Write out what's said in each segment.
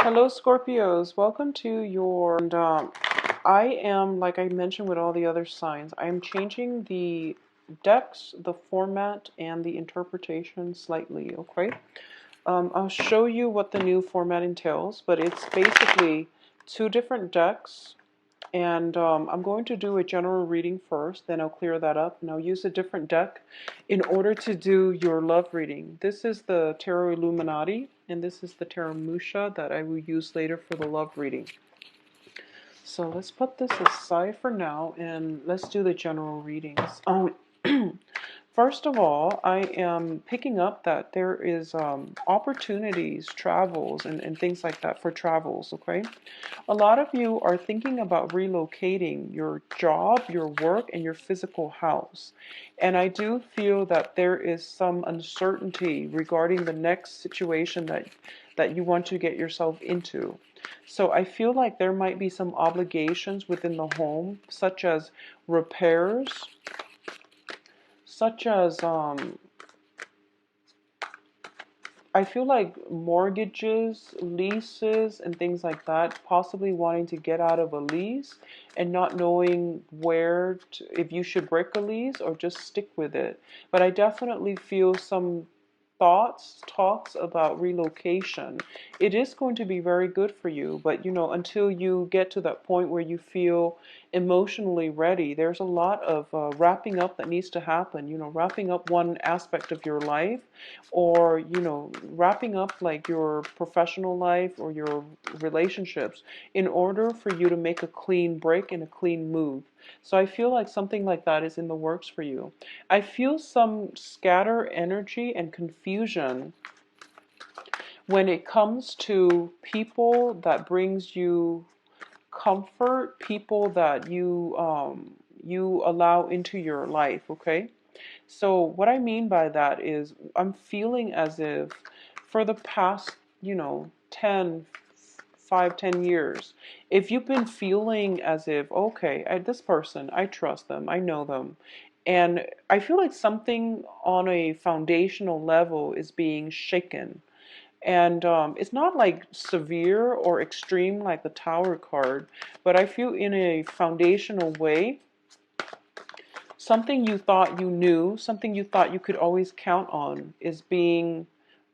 Hello, Scorpios. Welcome to your. I am, like I mentioned with all the other signs, I am changing the decks, the format, and the interpretation slightly, okay? I'll show you what the new format entails, but it's basically two different decks. And I'm going to do a general reading first, then I'll clear that up, and I'll use a different deck in order to do your love reading. This is the Tarot Illuminati, and this is the Tarot Musha that I will use later for the love reading. So let's put this aside for now, and let's do the general readings. First of all, I am picking up that there is opportunities, travels, and things like that for travels, okay? A lot of you are thinking about relocating your job, your work, and your physical house. And I do feel that there is some uncertainty regarding the next situation that you want to get yourself into. So I feel like there might be some obligations within the home, such as repairs, such as I feel like mortgages, leases, and things like that, possibly wanting to get out of a lease and not knowing if you should break a lease or just stick with it. But I definitely feel some talks about relocation. It is going to be very good for you, but until you get to that point where you feel emotionally ready, there's a lot of wrapping up that needs to happen. Wrapping up one aspect of your life, or wrapping up like your professional life or your relationships in order for you to make a clean break and a clean move. So I feel like something like that is in the works for you. I feel some scatter energy and confusion when it comes to people that brings you comfort, people that you allow into your life, okay? So what I mean by that is I'm feeling as if for the past, 10, 5, 10 years, if you've been feeling as if, okay, this person, I trust them, I know them, and I feel like something on a foundational level is being shaken. And it's not like severe or extreme like the Tower card, but I feel in a foundational way, something you thought you knew, something you thought you could always count on is being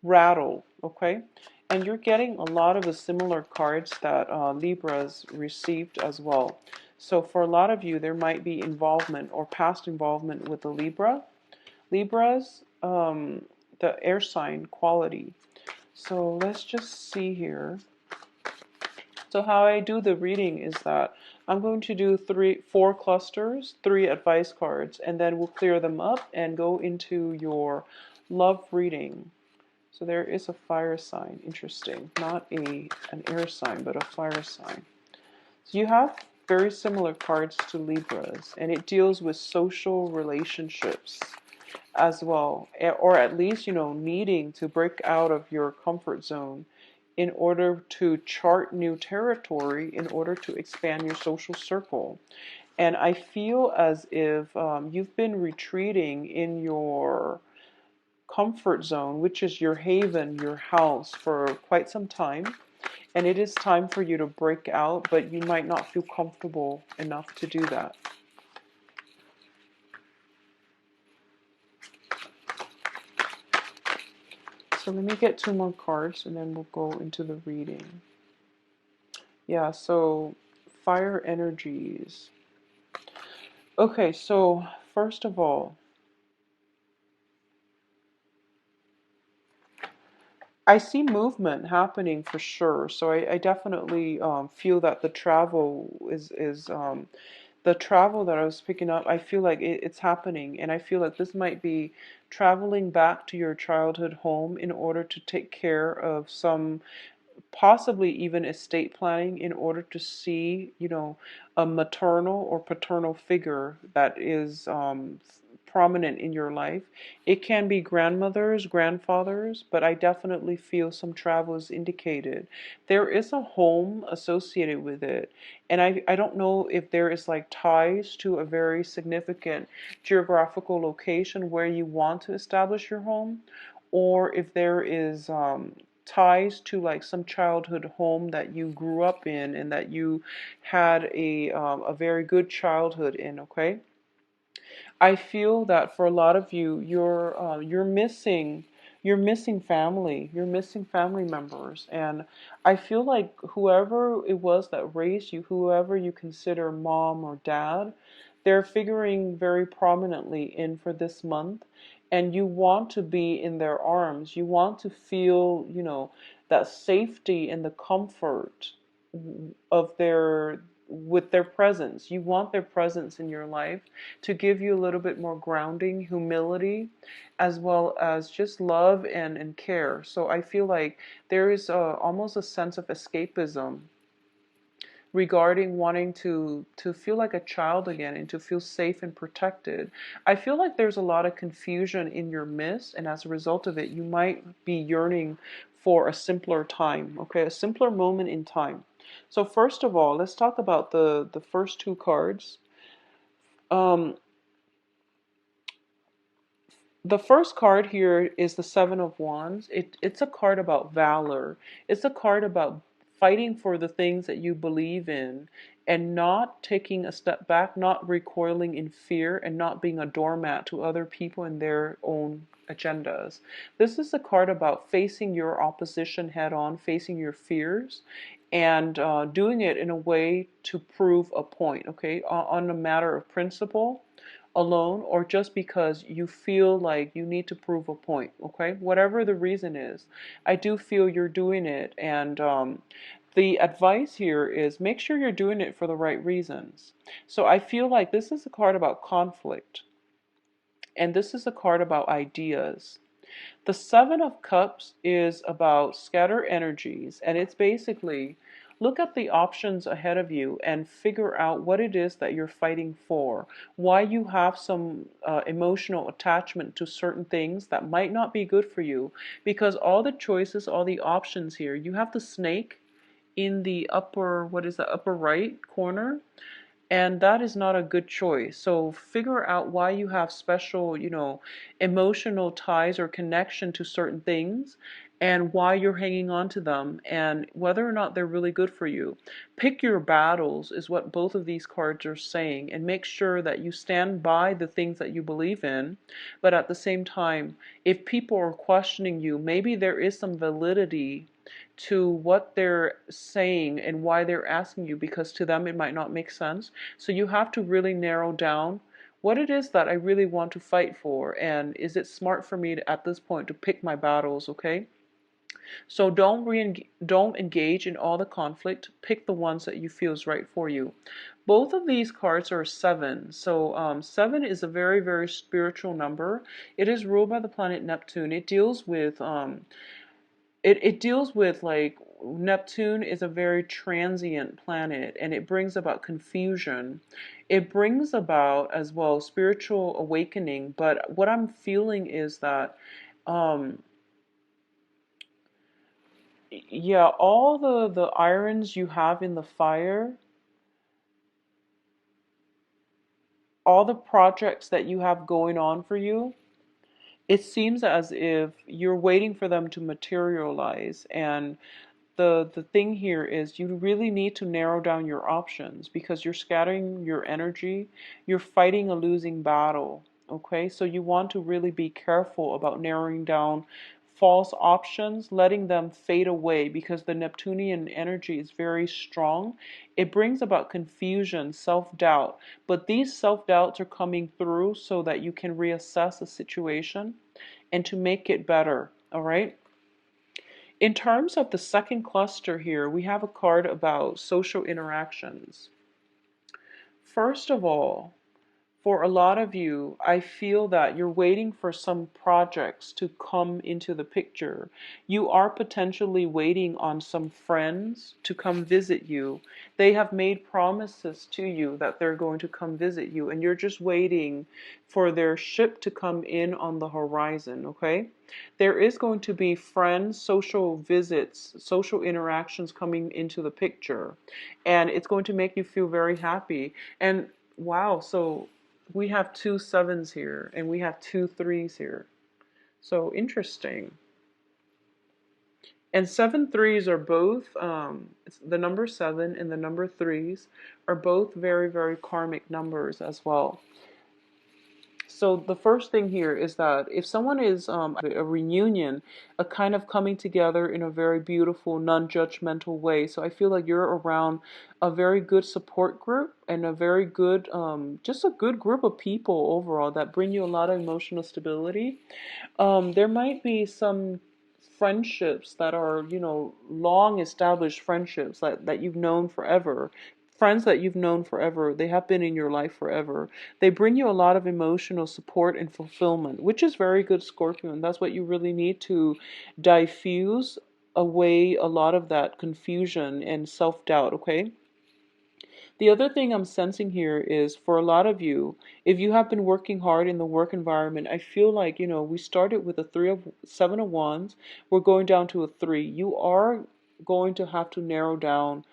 rattled, okay? And you're getting a lot of the similar cards that Libras received as well. So for a lot of you, there might be involvement or past involvement with the Libras, the air sign quality. So let's just see here. So how I do the reading is that I'm going to do 4 clusters, 3 advice cards, and then we'll clear them up and go into your love reading. So there is a fire sign, interesting. Not an air sign, but a fire sign. So you have very similar cards to Libras, and it deals with social relationships as well, or at least, needing to break out of your comfort zone in order to chart new territory, in order to expand your social circle. And I feel as if you've been retreating in your comfort zone, which is your haven, your house, for quite some time. And it is time for you to break out, but you might not feel comfortable enough to do that. So let me get 2 more cards and then we'll go into the reading. Yeah, so fire energies. Okay, so first of all, I see movement happening for sure. So I definitely feel that the travel is the travel that I was picking up. I feel like it's happening, and I feel like this might be traveling back to your childhood home in order to take care of some, possibly even estate planning, in order to see, a maternal or paternal figure that is prominent in your life. It can be grandmothers, grandfathers, but I definitely feel some travel is indicated. There is a home associated with it, and I don't know if there is like ties to a very significant geographical location where you want to establish your home, or if there is ties to like some childhood home that you grew up in and that you had a very good childhood in, okay? I feel that for a lot of you, you're missing family. You're missing family members, and I feel like whoever it was that raised you, whoever you consider mom or dad, they're figuring very prominently in for this month, and you want to be in their arms. You want to feel, that safety and the comfort of their with their presence. You want their presence in your life to give you a little bit more grounding, humility, as well as just love and care. So I feel like there is almost a sense of escapism regarding wanting to feel like a child again and to feel safe and protected. I feel like there's a lot of confusion in your midst, and as a result of it, you might be yearning for a simpler time, okay, a simpler moment in time. So first of all, let's talk about the first two cards. Um, the first card here is the Seven of Wands. It's a card about valor. It's a card about fighting for the things that you believe in and not taking a step back, not recoiling in fear, and not being a doormat to other people and their own agendas. This is a card about facing your opposition head on, facing your fears, and doing it in a way to prove a point, okay, on a matter of principle alone, or just because you feel like you need to prove a point, okay? Whatever the reason is, I do feel you're doing it. And the advice here is make sure you're doing it for the right reasons. So I feel like this is a card about conflict, and this is a card about ideas. The Seven of Cups is about scatter energies, and it's basically look at the options ahead of you and figure out what it is that you're fighting for, why you have some emotional attachment to certain things that might not be good for you, because all the choices, all the options here, you have the snake in the upper, what is the upper right corner? And that is not a good choice. So figure out why you have special, emotional ties or connection to certain things and why you're hanging on to them and whether or not they're really good for you. Pick your battles is what both of these cards are saying, and make sure that you stand by the things that you believe in. But at the same time, if people are questioning you, maybe there is some validity to what they're saying and why they're asking you, because to them it might not make sense. So you have to really narrow down what it is that I really want to fight for, and is it smart for me to, at this point, to pick my battles, okay? So don't engage in all the conflict. Pick the ones that you feel is right for you. Both of these cards are seven. So seven is a very, very spiritual number. It is ruled by the planet Neptune. It deals with it deals with like Neptune is a very transient planet, and it brings about confusion. It brings about as well spiritual awakening. But what I'm feeling is that um, yeah, all the irons you have in the fire, all the projects that you have going on for you, it seems as if you're waiting for them to materialize. And the thing here is you really need to narrow down your options because you're scattering your energy. You're fighting a losing battle. Okay, so you want to really be careful about narrowing down false options, letting them fade away, because the Neptunian energy is very strong. It brings about confusion, self-doubt, but these self-doubts are coming through so that you can reassess the situation and to make it better. All right. In terms of the second cluster here, we have a card about social interactions. First of all, for a lot of you, I feel that you're waiting for some projects to come into the picture. You are potentially waiting on some friends to come visit you. They have made promises to you that they're going to come visit you, and you're just waiting for their ship to come in on the horizon, okay? There is going to be friends, social visits, social interactions coming into the picture, and it's going to make you feel very happy. And wow, so we have two sevens here and we have two threes here. So interesting. And 7 3s are both, the number 7 and the number 3s are both very, very karmic numbers as well. So the first thing here is that if someone is a reunion, a kind of coming together in a very beautiful, non-judgmental way. So I feel like you're around a very good support group and a very good, just a good group of people overall that bring you a lot of emotional stability. There might be some friendships that are, long established friendships that you've known forever. Friends that you've known forever, they have been in your life forever. They bring you a lot of emotional support and fulfillment, which is very good, Scorpio, and that's what you really need to diffuse away a lot of that confusion and self-doubt, okay? The other thing I'm sensing here is for a lot of you, if you have been working hard in the work environment, I feel like, we started with a 7 of wands, we're going down to a 3. You are going to have to narrow down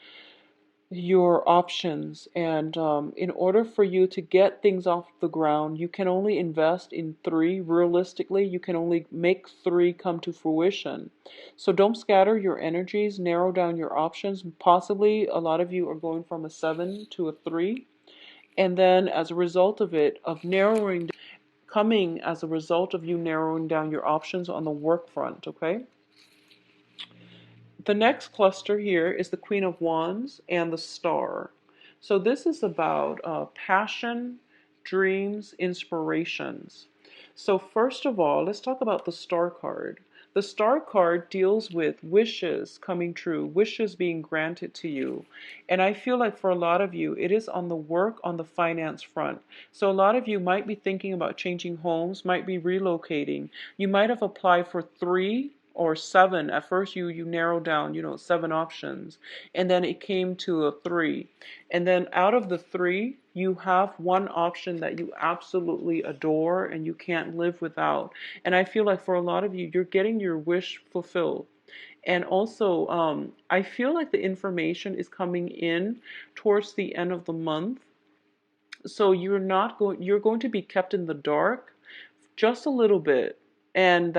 your options, and in order for you to get things off the ground, you can only invest in 3. Realistically, you can only make 3 come to fruition. So don't scatter your energies, narrow down your options. Possibly a lot of you are going from a 7 to a 3, and then as a result of it, of narrowing, coming as a result of you narrowing down your options on the work front, okay? The next cluster here is the Queen of Wands and the Star. So this is about passion, dreams, inspirations. So first of all, let's talk about the Star card. The Star card deals with wishes coming true, wishes being granted to you. And I feel like for a lot of you, it is on the work, on the finance front. So a lot of you might be thinking about changing homes, might be relocating. You might have applied for 3 or 7. At first you narrowed down, 7 options, and then it came to a 3, and then out of the 3 you have one option that you absolutely adore and you can't live without. And I feel like for a lot of you, you're getting your wish fulfilled. And also, I feel like the information is coming in towards the end of the month, so you're going to be kept in the dark just a little bit. And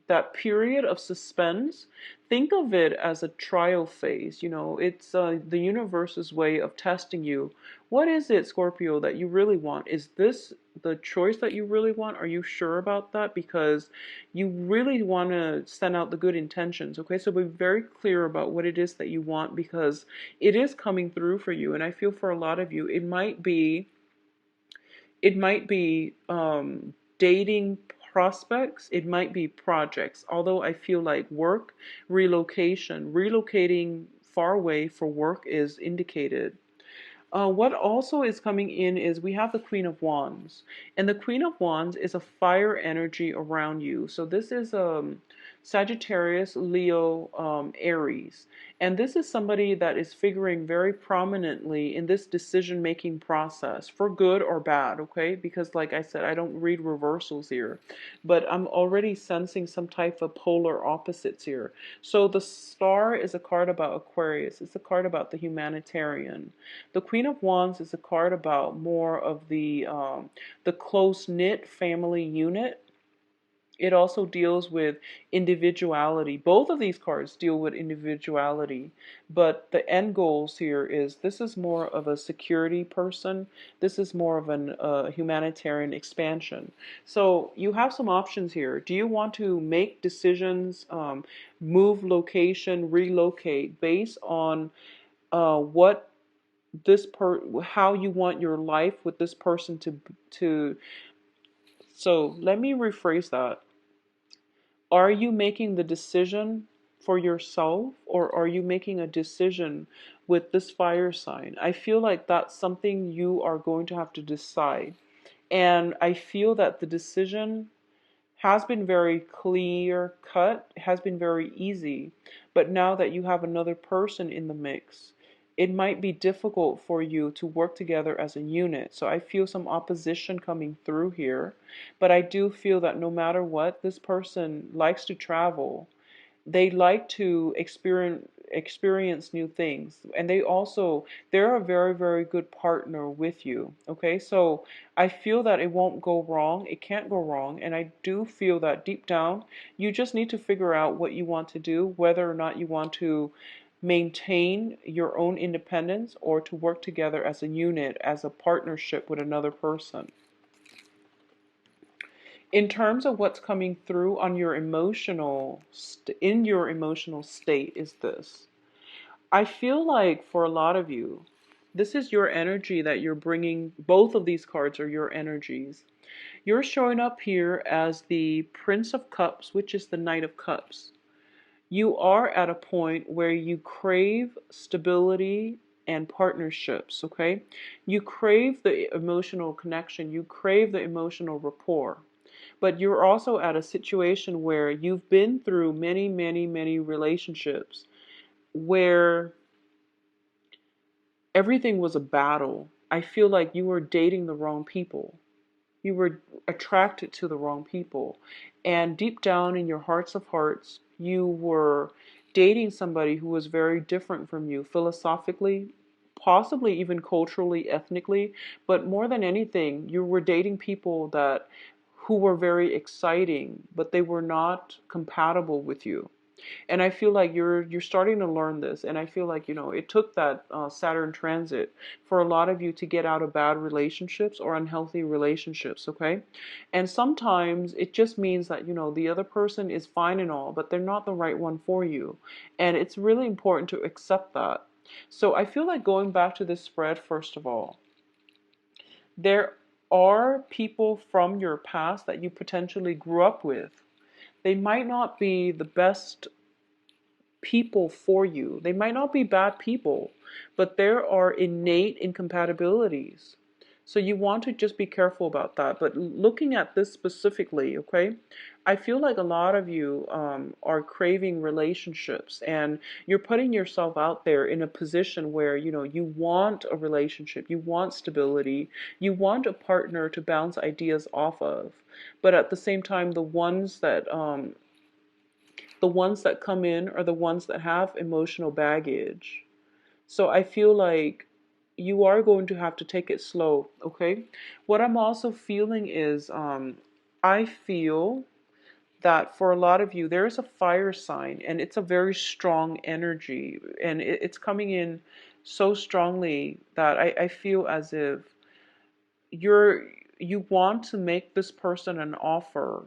that period of suspense, think of it as a trial phase. It's the universe's way of testing you. What is it, Scorpio, that you really want? Is this the choice that you really want? Are you sure about that? Because you really want to send out the good intentions, okay? So be very clear about what it is that you want, because it is coming through for you. And I feel for a lot of you, it might be dating prospects, it might be projects. Although I feel like work, relocating far away for work is indicated. What also is coming in is we have the Queen of Wands. And the Queen of Wands is a fire energy around you. So this is Sagittarius, Leo, Aries. And this is somebody that is figuring very prominently in this decision-making process, for good or bad, okay? Because like I said, I don't read reversals here, but I'm already sensing some type of polar opposites here. So the Star is a card about Aquarius. It's a card about the humanitarian. The Queen of Wands is a card about more of the close-knit family unit. It also deals with individuality. Both of these cards deal with individuality, but the end goals here is this is more of a security person. This is more of an humanitarian expansion. So you have some options here. Do you want to make decisions, move location, relocate based on what how you want your life with this person to so let me rephrase that. Are you making the decision for yourself, or are you making a decision with this fire sign? I feel like that's something you are going to have to decide. And I feel that the decision has been very clear cut, has been very easy. But now that you have another person in the mix, it might be difficult for you to work together as a unit. So I feel some opposition coming through here. But I do feel that no matter what, this person likes to travel. They like to experience new things. And they're a very, very good partner with you. Okay, so I feel that it won't go wrong. It can't go wrong. And I do feel that deep down, you just need to figure out what you want to do, whether or not you want to maintain your own independence or to work together as a unit, as a partnership with another person. In terms of what's coming through on your in your emotional state is this. I feel like for a lot of you, this is your energy that you're bringing. Both of these cards are your energies. You're showing up here as the Prince of Cups, which is the Knight of Cups. You are at a point where you crave stability and partnerships, okay? You crave the emotional connection, you crave the emotional rapport. But you're also at a situation where you've been through many, many, many relationships where everything was a battle. I feel like you were dating the wrong people. You were attracted to the wrong people. And deep down in your hearts of hearts, you were dating somebody who was very different from you philosophically, possibly even culturally, ethnically, but more than anything, you were dating people that who were very exciting, but they were not compatible with you. And I feel like you're starting to learn this, and I feel like it took that Saturn transit for a lot of you to get out of bad relationships or unhealthy relationships, okay? And sometimes it just means that the other person is fine and all, but they're not the right one for you, and it's really important to accept that. So I feel like going back to this spread, first of all, there are people from your past that you potentially grew up with. They might not be the best people for you. They might not be bad people, but there are innate incompatibilities. So you want to just be careful about that. But looking at this specifically, okay, I feel like a lot of you are craving relationships, and you're putting yourself out there in a position where you want a relationship, you want stability, you want a partner to bounce ideas off of. But at the same time, the ones that come in are the ones that have emotional baggage. So I feel like you are going to have to take it slow, okay? What I'm also feeling is I feel that for a lot of you, there is a fire sign, and it's a very strong energy, and it's coming in so strongly that I feel as if you want to make this person an offer,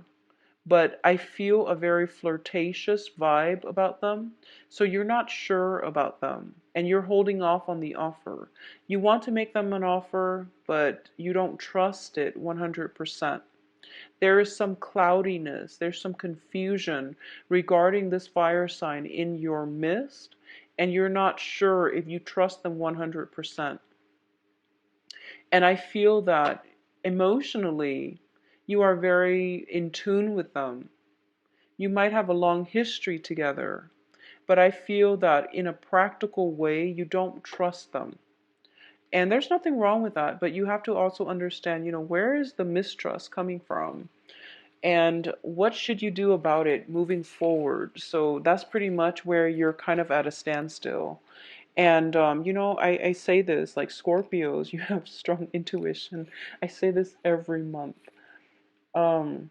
but I feel a very flirtatious vibe about them. So you're not sure about them and you're holding off on the offer. You want to make them an offer, but you don't trust it 100%. There is some cloudiness, there's some confusion regarding this fire sign in your midst, and you're not sure if you trust them 100%. And I feel that emotionally, you are very in tune with them. You might have a long history together, but I feel that in a practical way, you don't trust them. And there's nothing wrong with that, but you have to also understand, where is the mistrust coming from? And what should you do about it moving forward? So that's pretty much where you're kind of at a standstill. And, I say this, like Scorpios, you have strong intuition. I say this every month. Um,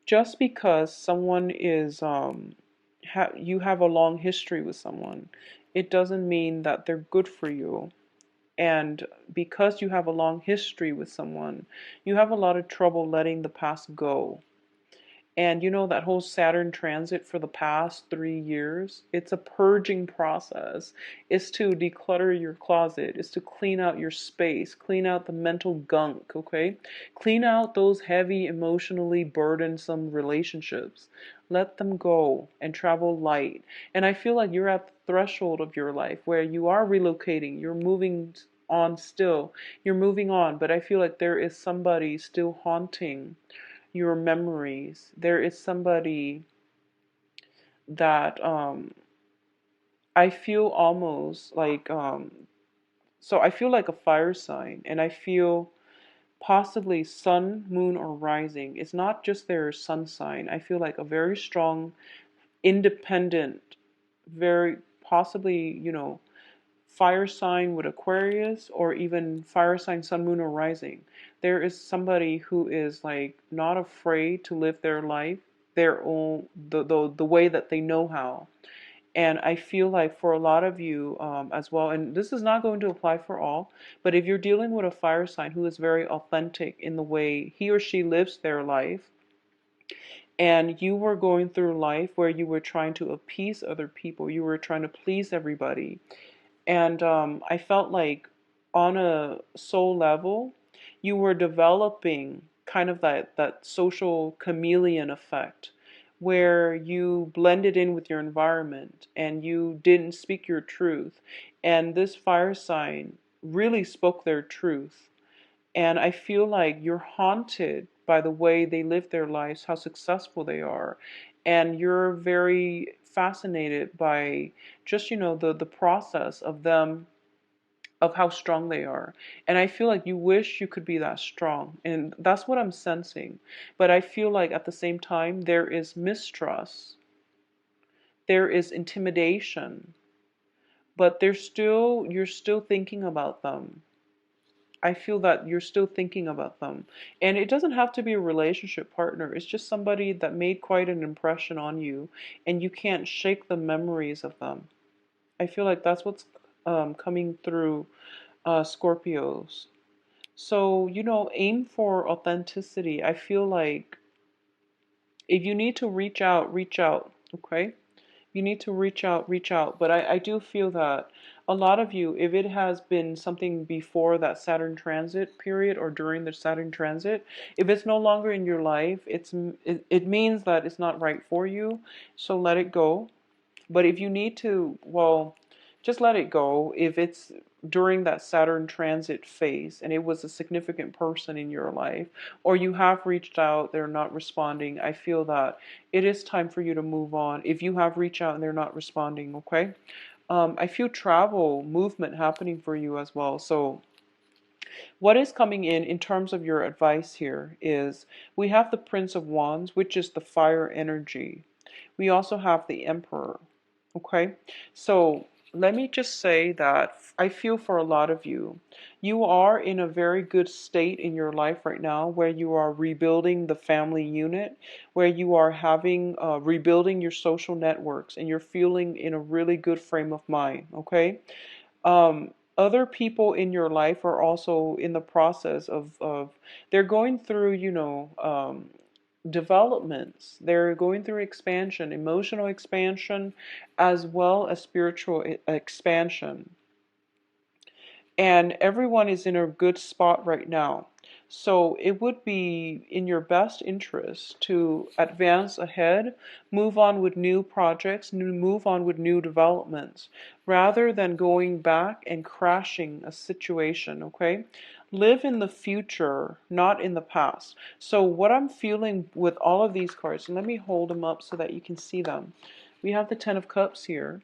just because someone is, you have a long history with someone, it doesn't mean that they're good for you. And because you have a long history with someone, you have a lot of trouble letting the past go. And that whole Saturn transit for the past 3 years, it's a purging process. It's to declutter your closet. It's to clean out your space, clean out the mental gunk, okay? Clean out those heavy, emotionally burdensome relationships. Let them go and travel light. And I feel like you're at the threshold of your life where you are relocating, you're moving on still, you're moving on, but I feel like there is somebody still haunting your memories. There is somebody that I feel almost like so I feel like a fire sign, and I feel possibly sun, moon, or rising. It's not just their sun sign. I feel like a very strong independent, very possibly, fire sign with Aquarius, or even fire sign sun, moon, or rising. There is somebody who is like not afraid to live their life their own, the way that they know how. And I feel like for a lot of you as well, and this is not going to apply for all, but if you're dealing with a fire sign who is very authentic in the way he or she lives their life, and you were going through life where you were trying to appease other people, you were trying to please everybody, and I felt like on a soul level, you were developing kind of that social chameleon effect where you blended in with your environment and you didn't speak your truth. And this fire sign really spoke their truth. And I feel like you're haunted by the way they live their lives, how successful they are. And you're very fascinated by just, the process of them, of how strong they are. And I feel like you wish you could be that strong. And that's what I'm sensing. But I feel like at the same time, there is mistrust, there is intimidation, but you're still thinking about them. I feel that you're still thinking about them. And it doesn't have to be a relationship partner. It's just somebody that made quite an impression on you and you can't shake the memories of them. I feel like that's what's coming through Scorpios. So, aim for authenticity. I feel like if you need to reach out, okay? You need to reach out, reach out. But I do feel that a lot of you, if it has been something before that Saturn transit period or during the Saturn transit, if it's no longer in your life, it means that it's not right for you. So let it go. But if you need to, well, just let it go. If it's during that Saturn transit phase and it was a significant person in your life, or you have reached out, they're not responding, I feel that it is time for you to move on. If you have reached out and they're not responding, okay? I feel travel, movement happening for you as well. So what is coming in terms of your advice here is we have the Prince of Wands, which is the fire energy. We also have the Emperor. Okay, so let me just say that I feel for a lot of you, you are in a very good state in your life right now where you are rebuilding the family unit, where you are having rebuilding your social networks, and you're feeling in a really good frame of mind. Okay, other people in your life are also in the process of they're going through, developments. They're going through expansion, emotional expansion, as well as spiritual expansion. And everyone is in a good spot right now. So it would be in your best interest to advance ahead, move on with new projects, move on with new developments, rather than going back and crashing a situation, okay? Live in the future, not in the past. So what I'm feeling with all of these cards, and let me hold them up so that you can see them. We have the Ten of Cups here.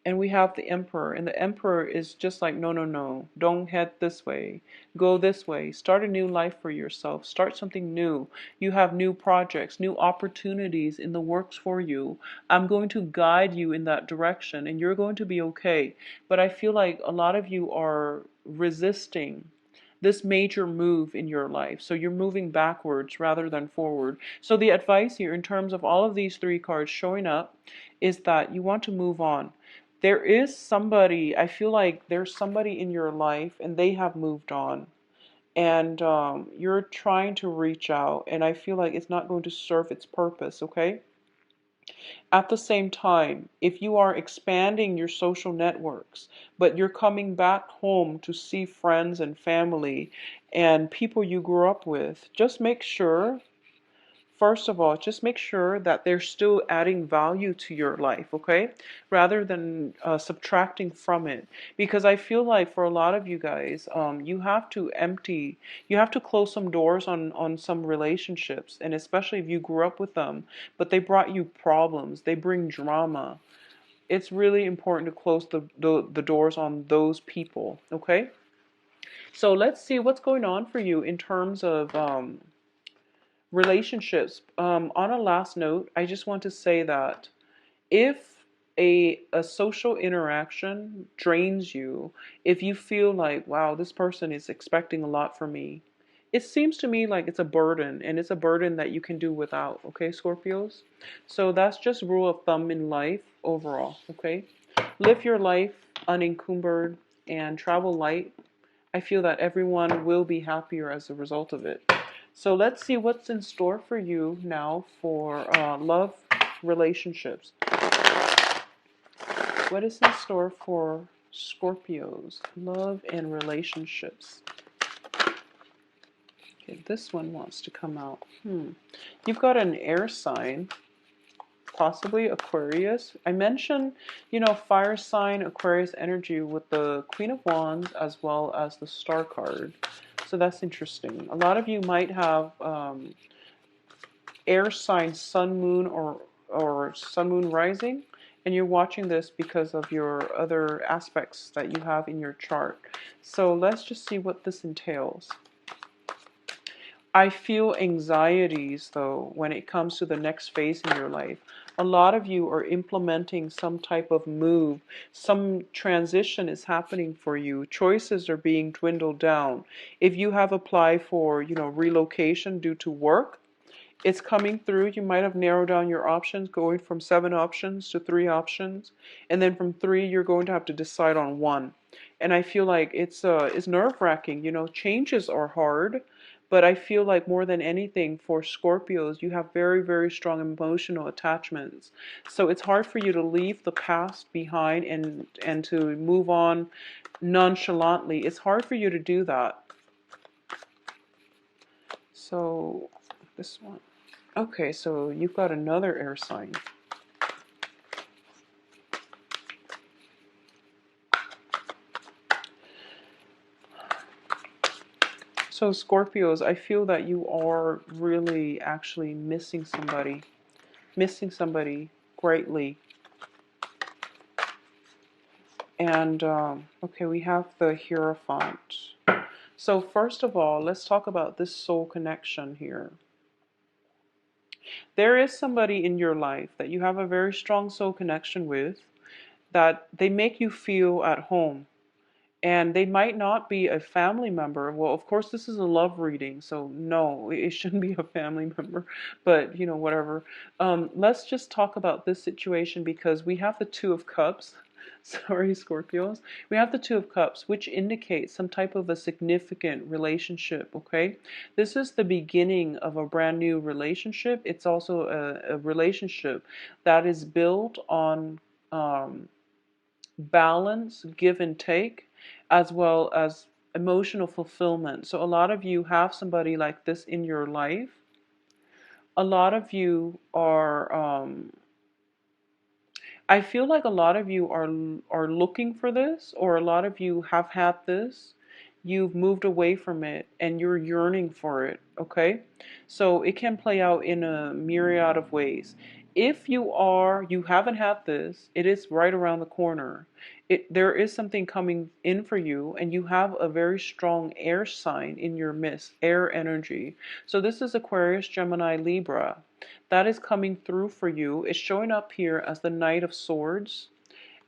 And we have the Emperor, and the Emperor is just like, no, no, no, don't head this way, go this way, start a new life for yourself, start something new. You have new projects, new opportunities in the works for you. I'm going to guide you in that direction, and you're going to be okay. But I feel like a lot of you are resisting this major move in your life. So you're moving backwards rather than forward. So the advice here in terms of all of these three cards showing up is that you want to move on. There is somebody, I feel like there's somebody in your life and they have moved on. And you're trying to reach out, and I feel like it's not going to serve its purpose, okay? At the same time, if you are expanding your social networks, but you're coming back home to see friends and family and people you grew up with, just make sure, first of all, just make sure that they're still adding value to your life, okay? Rather than subtracting from it. Because I feel like for a lot of you guys, you have to you have to close some doors on some relationships. And especially if you grew up with them, but they brought you problems, they bring drama. It's really important to close the doors on those people, okay? So let's see what's going on for you in terms of Relationships. On a last note, I just want to say that if a social interaction drains you, if you feel like, wow, this person is expecting a lot from me, it seems to me like it's a burden, and it's a burden that you can do without, okay, Scorpios? So that's just rule of thumb in life overall, okay? Live your life unencumbered and travel light. I feel that everyone will be happier as a result of it. So let's see what's in store for you now for love relationships. What is in store for Scorpios? Love and relationships. Okay, this one wants to come out. You've got an air sign, possibly Aquarius. I mentioned, fire sign, Aquarius energy with the Queen of Wands as well as the Star card. So that's interesting. A lot of you might have air sign, sun, moon, or sun, moon rising, and you're watching this because of your other aspects that you have in your chart. So let's just see what this entails. I feel anxieties, though, when it comes to the next phase in your life. A lot of you are implementing some type of move. Some transition is happening for you. Choices are being dwindled down. If you have applied for, relocation due to work, it's coming through. You might have narrowed down your options, going from 7 options to 3 options. And then from 3, you're going to have to decide on 1. And I feel like it's nerve-wracking. Changes are hard. But I feel like more than anything for Scorpios, you have very, very strong emotional attachments. So it's hard for you to leave the past behind and to move on nonchalantly. It's hard for you to do that. So this one. Okay, so you've got another air sign. So Scorpios, I feel that you are really actually missing somebody greatly. And okay, we have the Hierophant. So first of all, let's talk about this soul connection here. There is somebody in your life that you have a very strong soul connection with, that they make you feel at home. And they might not be a family member. Well, of course, this is a love reading, so no, it shouldn't be a family member, but whatever. Let's just talk about this situation because we have the Two of Cups. Sorry, Scorpios. We have the Two of Cups, which indicates some type of a significant relationship, okay? This is the beginning of a brand new relationship. It's also a relationship that is built on balance, give and take, as well as emotional fulfillment. So a lot of you have somebody like this in your life. A lot of you are I feel like a lot of you are looking for this, or a lot of you have had this. You've moved away from it and you're yearning for it, okay? So it can play out in a myriad of ways. If you haven't had this, it is right around the corner. There is something coming in for you, and you have a very strong air sign in your midst, air energy. So this is Aquarius, Gemini, Libra. That is coming through for you. It's showing up here as the Knight of Swords,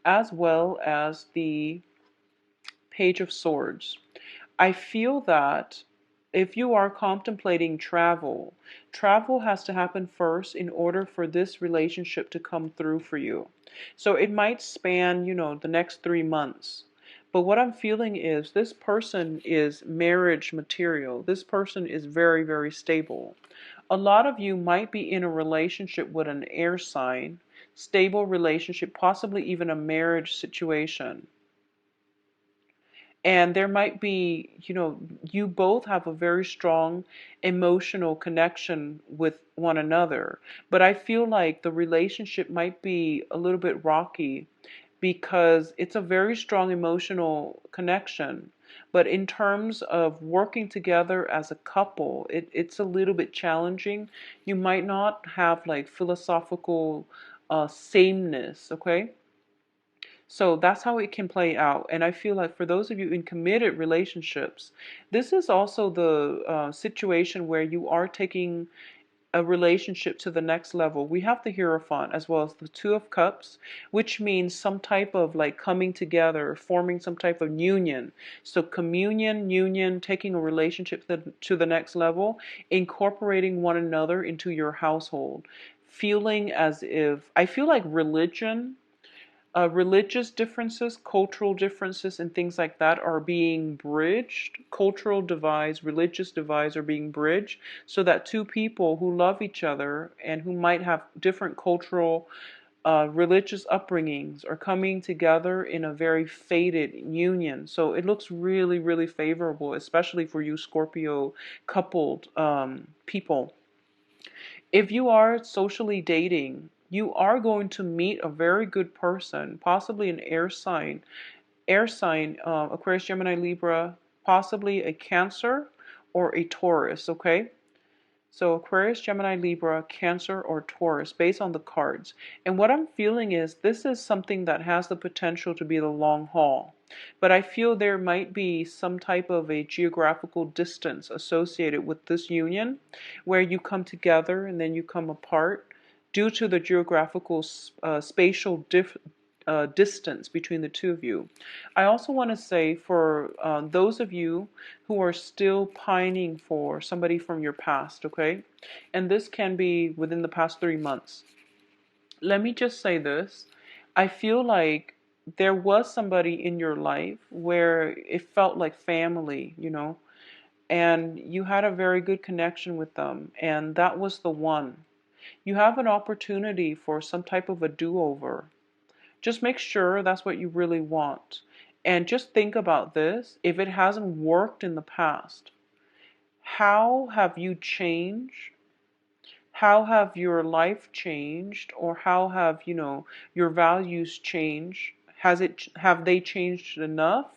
as well as the Page of Swords. I feel that if you are contemplating travel, travel has to happen first in order for this relationship to come through for you. So it might span, the next 3 months. But what I'm feeling is this person is marriage material. This person is very, very stable. A lot of you might be in a relationship with an air sign, stable relationship, possibly even a marriage situation. And there might be, you both have a very strong emotional connection with one another. But I feel like the relationship might be a little bit rocky because it's a very strong emotional connection. But in terms of working together as a couple, it's a little bit challenging. You might not have like philosophical sameness, okay? So that's how it can play out. And I feel like for those of you in committed relationships, this is also the situation where you are taking a relationship to the next level. We have the Hierophant as well as the Two of Cups, which means some type of like coming together, forming some type of union. So communion, union, taking a relationship to the next level, incorporating one another into your household. Feeling as if, I feel like religious differences, cultural differences, and things like that are being bridged. Cultural divides, religious divides are being bridged so that two people who love each other and who might have different cultural, religious upbringings are coming together in a very fated union. So it looks really, really favorable, especially for you Scorpio coupled people. If you are socially dating, you are going to meet a very good person, possibly an air sign, Aquarius, Gemini, Libra, possibly a Cancer or a Taurus, okay? So Aquarius, Gemini, Libra, Cancer, or Taurus, based on the cards. And what I'm feeling is this is something that has the potential to be the long haul. But I feel there might be some type of a geographical distance associated with this union where you come together and then you come apart due to the geographical spatial distance between the two of you. I also want to say for those of you who are still pining for somebody from your past, okay? And this can be within the past 3 months. Let me just say this. I feel like there was somebody in your life where it felt like family, and you had a very good connection with them, and that was the one. You have an opportunity for some type of a do-over. Just make sure that's what you really want. And just think about this. If it hasn't worked in the past, how have you changed? How have your life changed? Or how have, your values changed? Have they changed enough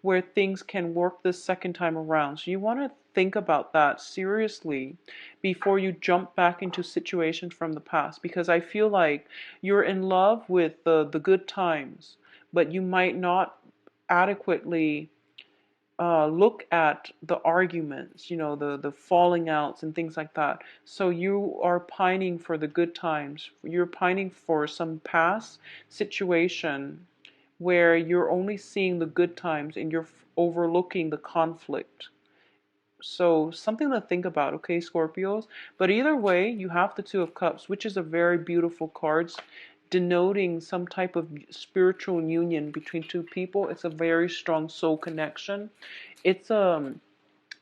where things can work the second time around? So you want to think about that seriously before you jump back into situations from the past, because I feel like you're in love with the good times, but you might not adequately look at the arguments, the falling outs and things like that. So you are pining for the good times. You're pining for some past situation where you're only seeing the good times and you're overlooking the conflict. So something to think about, okay, Scorpios? But either way, you have the Two of Cups, which is a very beautiful card, denoting some type of spiritual union between two people. It's a very strong soul connection. It's a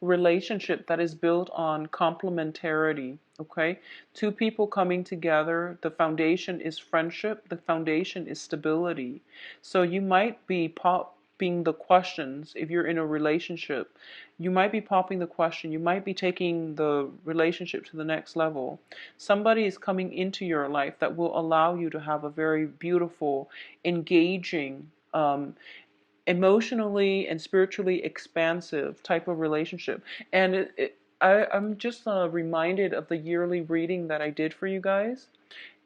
relationship that is built on complementarity, okay? Two people coming together, the foundation is friendship, the foundation is stability. So you might be popping the questions if you're in a relationship. You might be popping the question, you might be taking the relationship to the next level. Somebody is coming into your life that will allow you to have a very beautiful, engaging, emotionally and spiritually expansive type of relationship. And I'm just reminded of the yearly reading that I did for you guys.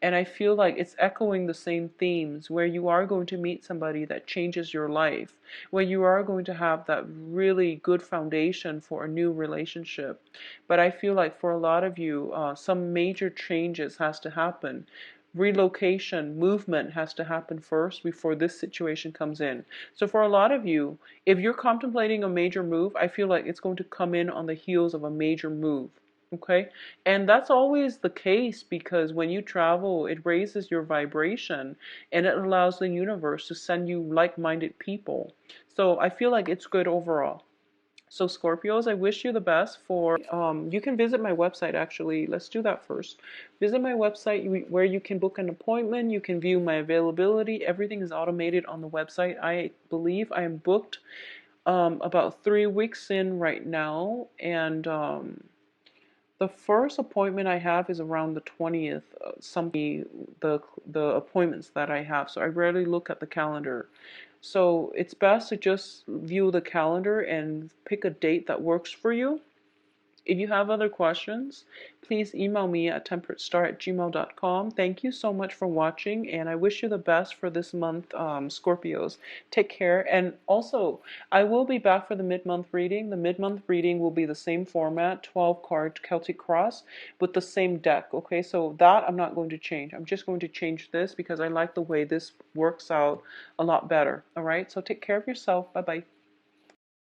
And I feel like it's echoing the same themes where you are going to meet somebody that changes your life, where you are going to have that really good foundation for a new relationship. But I feel like for a lot of you, some major changes has to happen. Relocation, movement has to happen first before this situation comes in. So for a lot of you, if you're contemplating a major move, I feel like it's going to come in on the heels of a major move. Okay? And that's always the case because when you travel, it raises your vibration and it allows the universe to send you like-minded people. So I feel like it's good overall. So Scorpios, I wish you the best for, you can visit my website actually. Let's do that first. Visit my website where you can book an appointment. You can view my availability. Everything is automated on the website. I believe I am booked about 3 weeks in right now. And the first appointment I have is around the 20th, the appointments that I have. So I rarely look at the calendar. So it's best to just view the calendar and pick a date that works for you. If you have other questions, please email me at temperatestar@gmail.com. Thank you so much for watching, and I wish you the best for this month, Scorpios. Take care. And also, I will be back for the mid-month reading. The mid-month reading will be the same format, 12-card Celtic Cross, with the same deck. Okay, so that I'm not going to change. I'm just going to change this because I like the way this works out a lot better. All right, so take care of yourself. Bye-bye.